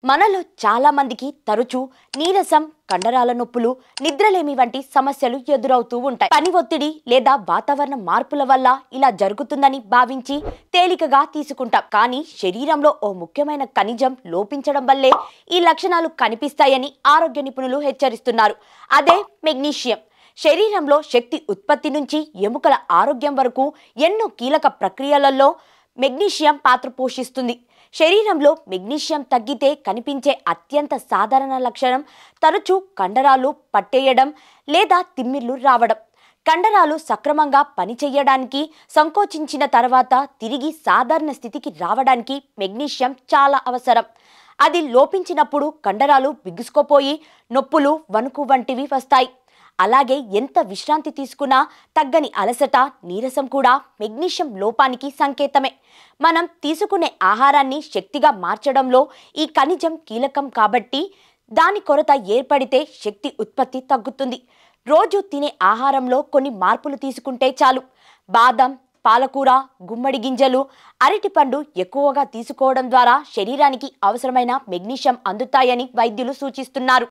మనలో చాలా మందికి తరచూ నీరసం, కండరాల నొప్పులు, నిద్రలేమి వంటి సమస్యలు ఎదురవుతూ ఉంటాయి. పని ఒత్తిడి లేదా వాతావరణ మార్పుల వల్ల ఇలా జరుగుతుందని భావించి తేలికగా తీసుకుంటాం. కానీ శరీరంలో ఓ ముఖ్యమైన ఖనిజం లోపించడం వల్లే ఈ లక్షణాలు కనిపిస్తాయని ఆరోగ్య నిపుణులు హెచ్చరిస్తున్నారు. అదే మెగ్నీషియం. శరీరంలో శక్తి ఉత్పత్తి నుంచి ఎముకల ఆరోగ్యం వరకు ఎన్నో కీలక ప్రక్రియలలో మెగ్నీషియం పాత్ర పోషిస్తుంది. శరీరంలో మెగ్నీషియం తగ్గితే కనిపించే అత్యంత సాధారణ లక్షణం తరచూ కండరాలు పట్టేయడం లేదా తిమ్మిర్లు రావడం. కండరాలు సక్రమంగా పనిచేయడానికి సంకోచించిన తర్వాత తిరిగి సాధారణ స్థితికి రావడానికి మెగ్నీషియం చాలా అవసరం. అది లోపించినప్పుడు కండరాలు బిగుసుకుపోయి నొప్పులు, వణుకు వంటివి వస్తాయి. అలాగే ఎంత విశ్రాంతి తీసుకున్నా తగ్గని అలసట, నీరసం కూడా మెగ్నీషియం లోపానికి సంకేతమే. మనం తీసుకునే ఆహారాన్ని శక్తిగా మార్చడంలో ఈ ఖనిజం కీలకం కాబట్టి దాని కొరత ఏర్పడితే శక్తి ఉత్పత్తి తగ్గుతుంది. రోజు తినే ఆహారంలో కొన్ని మార్పులు తీసుకుంటే చాలు. బాదం, పాలకూర, గుమ్మడి గింజలు, అరటిపండు ఎక్కువగా తీసుకోవడం ద్వారా శరీరానికి అవసరమైన మెగ్నీషియం అందుతాయని వైద్యులు సూచిస్తున్నారు.